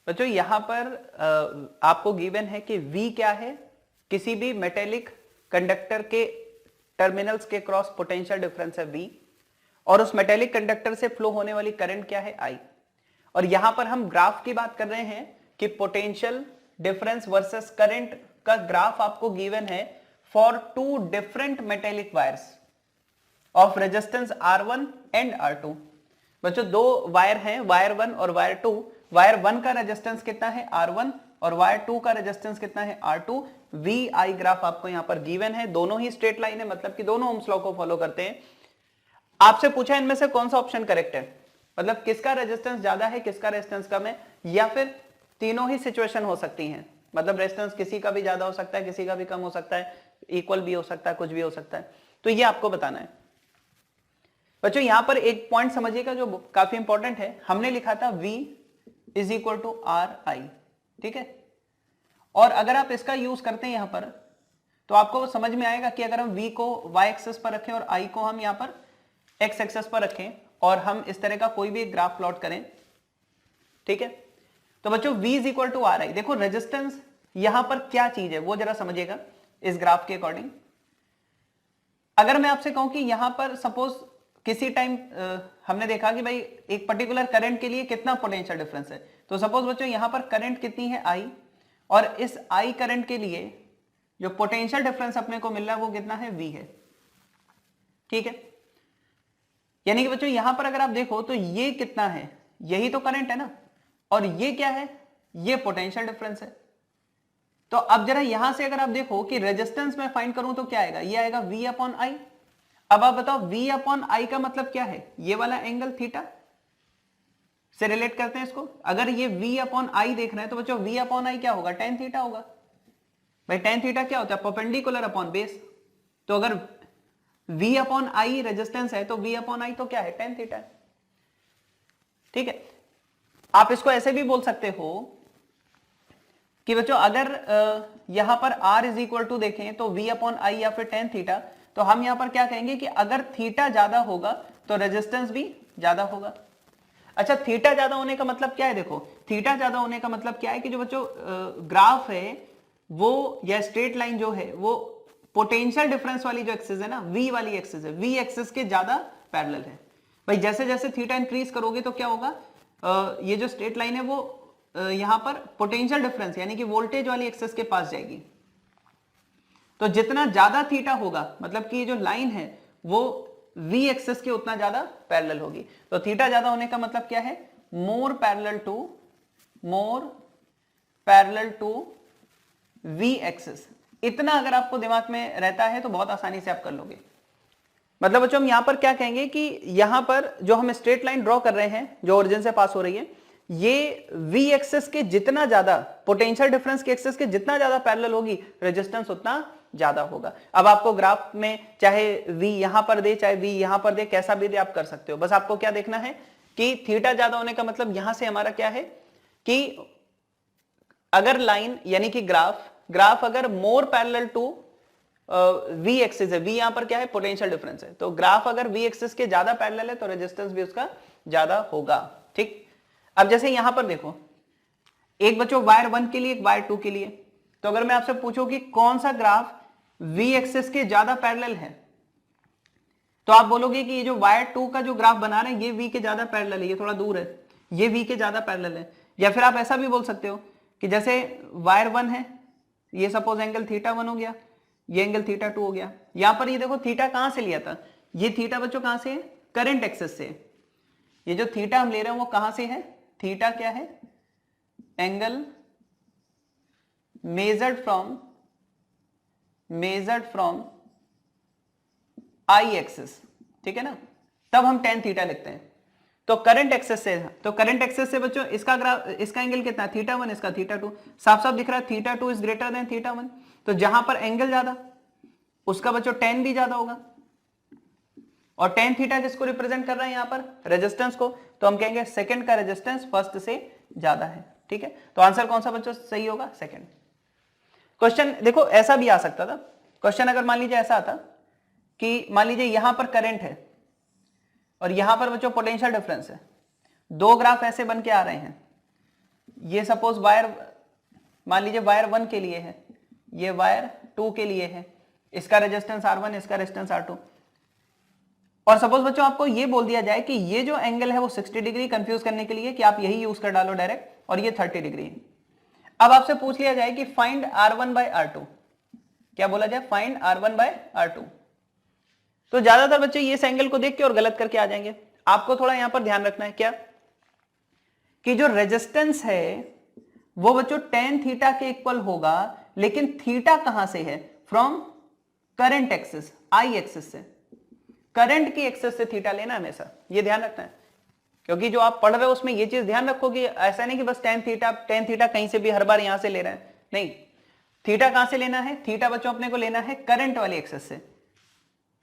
बच्चों यहां पर आपको गिवन है कि V क्या है, किसी भी मेटेलिक कंडक्टर के टर्मिनल्स के क्रॉस पोटेंशियल डिफरेंस है V, और उस मेटेलिक कंडक्टर से फ्लो होने वाली करंट क्या है I। और यहां पर हम ग्राफ की बात कर रहे हैं कि पोटेंशियल डिफरेंस वर्सेस करंट का ग्राफ आपको गिवन है for two different metallic wires of resistance R1 and R2। बच्चों दो वायर हैं, वायर 1 और वायर 2। वायर 1 का रेजिस्टेंस कितना है R1 और वायर 2 का रेजिस्टेंस कितना है R2। VI ग्राफ आपको यहां पर गिवन है, दोनों ही स्ट्रेट लाइन है, मतलब कि दोनों ओम्स लॉ को फॉलो करते हैं। आपसे पूछा इनमें से कौन सा ऑप्शन करेक्ट है, मतलब किसका रेजिस्टेंस ज्यादा है किसका रेजिस्टेंस कम है, या फिर तीनों ही सिचुएशन हो सकती हैं, मतलब रेजिस्टेंस किसी का भी ज्यादा हो सकता है किसी का भी कम हो सकता है, इक्वल भी हो सकता है, कुछ भी हो सकता है। तो ये आपको बताना है। बच्चों यहां पर एक पॉइंट समझिएगा जो काफी इंपॉर्टेंट है, हमने लिखा था V is equal to RI, ठीक है। और अगर आप इसका यूज करते हैं यहां पर तो आपको समझ में आएगा कि अगर हम V को Y एक्सेस पर रखें और I को हम यहां पर X एक्सेस पर रखें और हम इस तरह का कोई भी ग्राफ प्लॉट करें, ठीक है। तो बच्चों V is equal to RI, देखो रेजिस्टेंस यहां पर क्या चीज है वो जरा समझिएगा इस ग्राफ के अकॉर्डिंग। अगर मैं आपसे कहूं कि यहां पर सपोज किसी टाइम हमने देखा कि भाई एक पर्टिकुलर करंट के लिए कितना पोटेंशियल डिफरेंस है, तो सपोज बच्चों यहां पर करंट कितनी है I, और इस I करंट के लिए जो पोटेंशियल डिफरेंस अपने को मिल रहा है वो कितना है V है, ठीक है। यानी कि बच्चों यहां पर अगर आप देखो तो ये कितना है, यही तो करंट है ना, और ये क्या है, ये पोटेंशियल डिफरेंस है। तो अब जरा यहां से अगर आप देखो कि रेजिस्टेंस में फाइंड करूं तो क्या आएगा, ये आएगा V अपॉन I। अब आप बताओ V अपॉन I का मतलब क्या है, ये वाला एंगल थीटा से रिलेट करते हैं इसको। अगर ये V अपॉन I देख रहे हैं तो बच्चों V अपॉन I क्या होगा, tan थीटा होगा। भाई tan थीटा क्या होता है, परपेंडिकुलर अपॉन बेस। तो अगर V अपॉन I रेजिस्टेंस है तो V अपॉन I तो क्या है, tan थीटा है, ठीक है। आप इसको ऐसे भी बोल सकते हो कि बच्चों अगर यहां पर R इज इक्वल टू देखें तो V अपॉन I या फिर tan थीटा, तो हम यहां पर क्या कहेंगे कि अगर थीटा ज्यादा होगा तो रेजिस्टेंस भी ज्यादा होगा। अच्छा थीटा ज्यादा होने का मतलब क्या है, देखो थीटा ज्यादा होने का मतलब क्या है कि जो बच्चों ग्राफ है वो या स्ट्रेट लाइन जो है वो पोटेंशियल डिफरेंस वाली जो एक्सिस है ना, V वाली एक्सिस है, V एक्सिस के ज्यादा पैरेलल है। भाई जैसे जैसे थीटा इंक्रीज करोगे तो क्या होगा, ये जो स्ट्रेट लाइन है वो यहां पर पोटेंशियल डिफरेंस यानी कि वोल्टेज वाली एक्सिस के पास जाएगी। तो जितना ज्यादा थीटा होगा मतलब कि ये जो लाइन है वो V एक्सिस के उतना ज्यादा पैरेलल होगी। तो थीटा ज्यादा होने का मतलब क्या है, मोर पैरेलल टू V एक्सिस। इतना अगर आपको दिमाग में रहता है तो बहुत आसानी से आप कर लोगे। मतलब बच्चों हम यहां पर क्या कहेंगे कि यहां पर जो हम स्ट्रेट लाइन ड्रॉ कर रहे हैं जो ओरिजिन से पास हो रही है, ये V एक्सिस के जितना ज्यादा, पोटेंशियल डिफरेंस के एक्सिस के जितना ज्यादा पैरेलल होगी रेजिस्टेंस उतना ज्यादा होगा। अब आपको ग्राफ में चाहे V यहां पर दे चाहे V यहां पर दे, कैसा भी दे आप कर सकते हो। बस आपको क्या देखना है कि थीटा ज्यादा होने का मतलब यहां से हमारा क्या है कि अगर लाइन यानी कि ग्राफ अगर मोर पैरेलल टू V एक्सिस है, V यहां पर क्या है, पोटेंशियल डिफरेंस है, तो ग्राफ अगर V एक्सिस के ज्यादा पैरेलल है तो रेजिस्टेंस भी उसका ज्यादा होगा, ठीक। अब जैसे यहां पर देखो एक बच्चों वायर 1 के लिए एक वायर 2 के लिए, तो अगर मैं आपसे पूछूं कि कौन सा ग्राफ V एक्सिस के ज्यादा पैरेलल है, तो आप बोलोगे कि ये जो वायर 2 का जो ग्राफ बना रहे हैं ये V के ज्यादा पैरेलल है, ये थोड़ा दूर है, ये V के ज्यादा पैरेलल है। या फिर आप ऐसा भी बोल सकते हो कि जैसे वायर 1 है, ये सपोज एंगल थीटा 1 हो गया, ये एंगल थीटा 2 हो गया। यहां पर ये देखो थीटा कहां से लिया था, ये थीटा बच्चों कहां से है, करंट एक्सिस से। ये जो थीटा हम ले रहे हैं वो कहां से है, थीटा क्या है, angle measured from I axis, ठीक है ना, तब हम tan थीटा लिखते हैं। तो करंट एक्सिस से बच्चों इसका एंगल कितना, थीटा 1, इसका थीटा 2, साफ साफ दिख रहा है theta 2 is greater than theta 1। तो जहां पर एंगल ज्यादा उसका बच्चों tan भी ज्यादा होगा, और tan थीटा किसको रिप्रेजेंट कर रहा है यहां पर, रेजिस्टेंस को, तो हम कहेंगे सेकंड का रेजिस्टेंस फर्स्ट से ज्यादा है, ठीक है। तो आंसर कौन सा बच्चों सही होगा, सेकंड। क्वेश्चन देखो ऐसा भी आ सकता था, क्वेश्चन अगर मान लीजिए ऐसा आता कि मान लीजिए यहां पर करंट है और यहां पर बच्चों पोटेंशियल डिफरेंस है, दो ग्राफ ऐसे बन के आ रहे हैं, ये सपोज वायर, मान लीजिए वायर 1 के लिए है, ये वायर 2 के लिए है, इसका रेजिस्टेंस R1, इसका रेजिस्टेंस R2, और सपोज बच्चों आपको ये बोल दिया जाए कि ये जो एंगल है वो 60 डिग्री, कंफ्यूज करने के लिए कि आप यही यूज कर डालो डायरेक्ट, और ये 30 डिग्री है। अब आपसे पूछ लिया जाए कि फाइंड R1 बाय R2, क्या बोला जाए, फाइंड R1 बाय R2, तो ज्यादातर बच्चे ये इस एंगल को देख के और गलत करके आ जाएंगे। आपको थोड़ा यहां पर ध्यान रखना है क्या, कि जो रेजिस्टेंस है वो बच्चों tan थीटा के इक्वल होगा, लेकिन थीटा कहां से है, from current axis, I axis से, करंट की एक्सिस से थीटा लेना हमेशा, ये ध्यान रखना है। क्योंकि जो आप पढ़ रहे हो उसमें ये चीज ध्यान रखो कि ऐसा नहीं कि बस tan थीटा कहीं से भी हर बार यहां से ले रहे हैं, नहीं, थीटा कहां से लेना है, थीटा बच्चों अपने को लेना है करंट वाली एक्सिस से,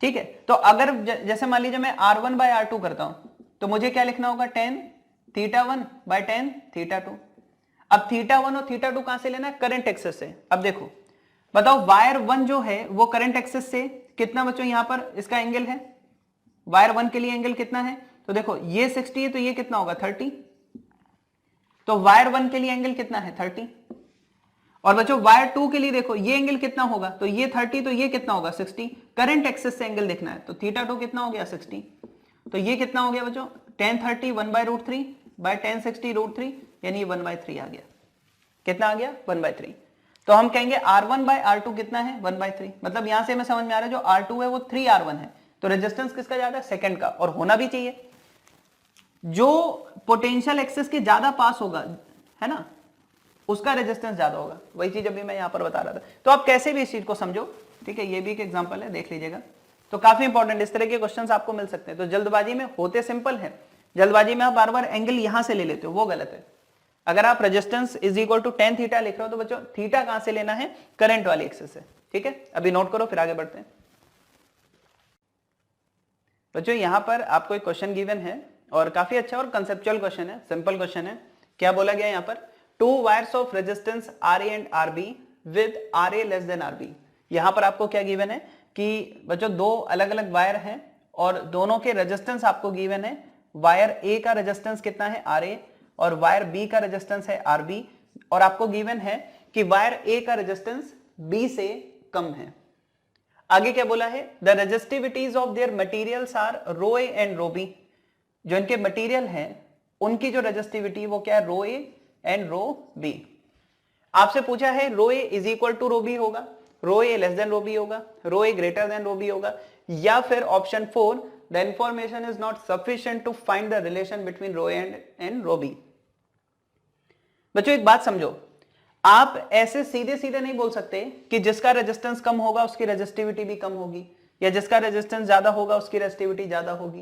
ठीक है। तो अगर जैसे मान लीजिए मैं R1 बाय R2 करता हूं, तो मुझे क्या लिखना होगा, tan theta 1 by tan theta 2। अब थीटा 1 और थीटा 2 कहां से लेना है, करंट एक्सिस से। अब देखो बताओ, वायर 1 जो है वो करंट एक्सिस से कितना बच्चों यहां पर इसका एंगल है, वायर 1 के लिए एंगल कितना है, तो देखो ये 60 है, तो ये कितना होगा 30, तो वायर 1 के लिए एंगल कितना है 30, और बच्चों वायर 2 के लिए देखो ये एंगल कितना होगा, तो ये 30, तो ये कितना होगा 60, करंट एक्सिस से एंगल देखना है, तो थीटा 2 कितना हो गया 60, तो ये कितना हो गया बच्चों, tan 30 1/√3 बाय tan 60 √3, यानी 1/3 आ गया, कितना आ गया 1/3। तो हम कहेंगे R1 बाय R2 कितना है 1/3, मतलब यहां से हमें समझ में आ रहा है जो R2 है वो 3R1 है, तो रेजिस्टेंस किसका ज्यादा है, सेकंड का, और होना भी चाहिए, जो पोटेंशियल एक्सिस के ज्यादा पास होगा है ना, उसका रेजिस्टेंस ज्यादा होगा, वही चीज अभी मैं यहां पर बता रहा था। तो आप कैसे भी इस चीज को समझो, ठीक है, ये भी एक एग्जांपल है, देख लीजिएगा। तो काफी इंपॉर्टेंट इस तरह के क्वेश्चंस आपको मिल सकते हैं। तो जल्दबाजी में होते सिंपल है, जल्दबाजी में आप बार बार एंगल यहां से ले लेते हो, वो गलत है। अगर आप resistance is equal to tan theta लिख रहे हो, तो बच्चों थीटा कहां से लेना है, करंट वाली एक्सिस से, ठीक है। अभी नोट करो, फिर आगे बढ़ते हैं। बच्चों यहां पर आपको एक क्वेश्चन गिवन है, और काफी अच्छा और कंसेप्चुअल क्वेश्चन है, सिंपल क्वेश्चन है। क्या बोला गया यहां पर, 2 wires of resistance RA and RB with RA less than RB। यहां पर आपको क्या गिवन है कि बच्चों दो अलग अलग वायर हैं और दोनों के रेजिस्टेंस आपको गिवन है, वायर A का रेजिस्टेंस कितना है RA और वायर B का रेजिस्टेंस है RB, और आपको गिवन है कि वायर A का रेजिस्टेंस B से कम है। आगे क्या बोला है, the resistivities of their materials are rho A and rho B. जो इनके मटेरियल हैं उनकी जो रेजिस्टिविटी वो क्या है, rho A and rho B. आपसे पूछा है rho A is equal to rho B होगा, rho A less than rho B होगा, rho A greater than rho B होगा, या फिर option 4 the information is not sufficient to find the relation between rho A and rho B. बच्चों एक बात समझो, आप ऐसे सीधे सीधे नहीं बोल सकते कि जिसका रेजिस्टेंस कम होगा उसकी रेजिस्टिविटी भी कम होगी, या जिसका रेजिस्टेंस ज्यादा होगा उसकी रेजिस्टिविटी ज्यादा होगी,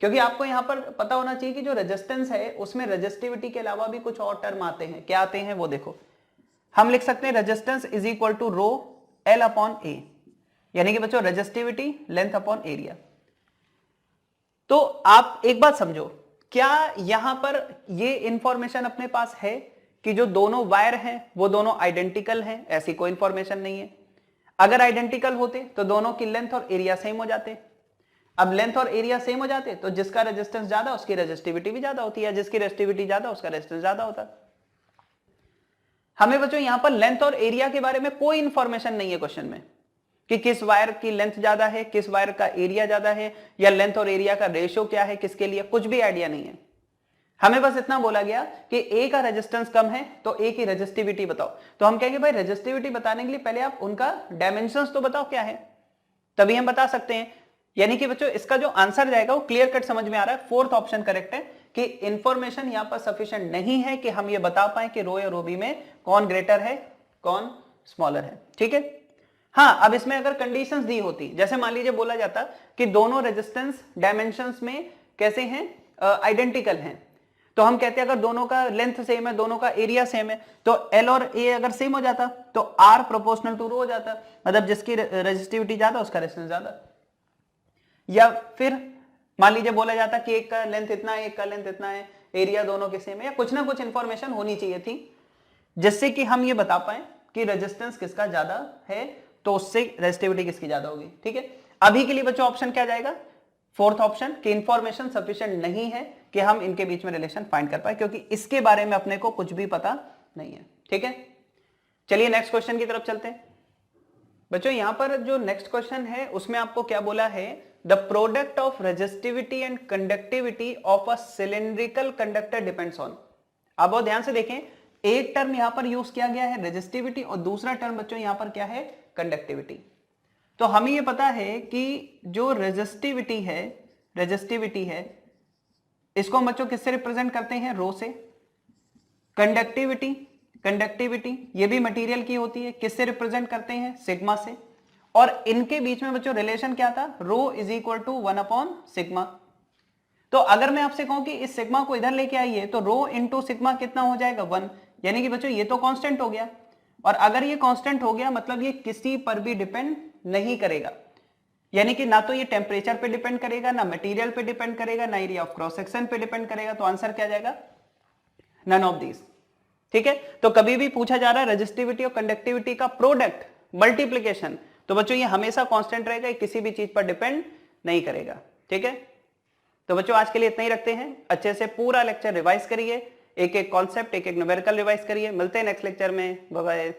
क्योंकि आपको यहां पर पता होना चाहिए कि जो रेजिस्टेंस है उसमें रेजिस्टिविटी के अलावा भी कुछ और टर्म आते हैं। क्या आते हैं वो देखो, हम लिख सकते हैं resistance is equal to rho L upon A, यानी कि बच्चों रेजिस्टिविटी लेंथ अपॉन एरिया। तो आप एक बात समझो, क्या यहां पर ये इंफॉर्मेशन अपने पास है कि जो दोनों वायर हैं वो दोनों आइडेंटिकल हैं? ऐसी कोई इंफॉर्मेशन नहीं है। अगर आइडेंटिकल होते तो दोनों की लेंथ और एरिया सेम हो जाते। अब लेंथ और एरिया सेम हो जाते तो जिसका रेजिस्टेंस ज्यादा उसकी रेजिस्टिविटी भी ज्यादा होती है, जिसकी रेजिस्टिविटी ज्यादा उसका रेजिस्टेंस ज्यादा होता। हमें बच्चों यहां पर लेंथ और एरिया के बारे में कोई इंफॉर्मेशन नहीं है क्वेश्चन में, कि किस वायर की लेंथ ज्यादा है, किस वायर का एरिया ज्यादा है, या लेंथ और एरिया का रेशियो क्या है किसके लिए, कुछ भी आइडिया नहीं है। हमें बस इतना बोला गया कि ए का रेजिस्टेंस कम है तो ए की रेजिस्टिविटी बताओ। तो हम कहेंगे भाई रेजिस्टिविटी बताने के लिए पहले आप उनका डायमेंशंस तो बताओ क्या है, तभी हम बता सकते हैं। यानी कि बच्चों इसका जो आंसर जाएगा वो क्लियर कट समझ में आ रहा है, फोर्थ ऑप्शन करेक्ट है कि इंफॉर्मेशन यहां पर सफिशिएंट नहीं है कि हम ये बता पाए कि रो या रो बी में कौन ग्रेटर है कौन स्मॉलर है, ठीक है। हाँ, अब इसमें अगर कंडीशंस दी होती, जैसे मान लीजिए बोला जाता कि दोनों रेजिस्टेंस डायमेंशंस में कैसे हैं, आइडेंटिकल हैं, तो हम कहते हैं अगर दोनों का लेंथ सेम है, दोनों का एरिया सेम है, तो एल और ए अगर सेम हो जाता तो आर प्रोपोर्शनल टू रो हो जाता, मतलब जिसकी रेजिस्टिविटी ज्यादा उसका रेजिस्टेंस ज्यादा। या फिर मान लीजिए बोला जाता कि एक का लेंथ इतना है एक का लेंथ इतना है, एरिया दोनों के सेम है, या कुछ ना कुछ इंफॉर्मेशन होनी चाहिए थी जिससे कि हम ये बता पाए कि रेजिस्टेंस किसका ज्यादा है तो उससे रेजिस्टिविटी किसकी ज्यादा होगी, ठीक है। अभी के लिए बच्चों ऑप्शन क्या जाएगा, फोर्थ ऑप्शन, कि इंफॉर्मेशन सफिशिएंट नहीं है कि हम इनके बीच में रिलेशन फाइंड कर पाए, क्योंकि इसके बारे में अपने को कुछ भी पता नहीं है। ठीक है, चलिए नेक्स्ट क्वेश्चन की तरफ चलते हैं। बच्चों यहां पर जो नेक्स्ट क्वेश्चन है उसमें आपको क्या बोला है, the product of resistivity and conductivity of a cylindrical conductor depends on. आप बहुत ध्यान से देखें, एक टर्म यहां पर यूज किया गया है रेजिस्टिविटी और दूसरा टर्म बच्चों यहां पर क्या है, कंडक्टिविटी। तो हमें यह पता है कि जो रेजिस्टिविटी है इसको हम बच्चों किससे रिप्रेजेंट करते हैं, रो से। कंडक्टिविटी ये भी मटेरियल की होती है, किससे रिप्रेजेंट करते हैं, सिग्मा से। और इनके बीच में बच्चों रिलेशन क्या था, रो इज इक्वल टू 1/सिग्मा। तो अगर मैं आपसे कहूं कि इस सिग्मा को इधर लेके आइए तो रो इंटू सिग्मा कितना हो जाएगा, 1। यानी कि बच्चों ये तो कांस्टेंट हो गया, और अगर ये कांस्टेंट हो गया मतलब ये किसी पर भी डिपेंड नहीं करेगा। यानी कि ना तो ये टेम्परेचर पे डिपेंड करेगा, ना मटेरियल पे डिपेंड करेगा, ना एरिया ऑफ क्रॉस सेक्शन पे डिपेंड करेगा। तो आंसर क्या जाएगा, नन ऑफ दीज। ठीक है, तो कभी भी पूछा जा रहा है रेजिस्टिविटी और कंडक्टिविटी का प्रोडक्ट मल्टीप्लीकेशन, तो बच्चों ये हमेशा कांस्टेंट रहेगा, ये किसी भी चीज पर डिपेंड नहीं करेगा। ठीक है, तो बच्चों आज के लिए इतना ही रखते हैं। अच्छे से पूरा लेक्चर रिवाइज करिए, एक एक कॉन्सेप्ट, एक एक न्यूमेरिकल रिवाइज करिए। मिलते हैं नेक्स्ट लेक्चर में, बाय बाय।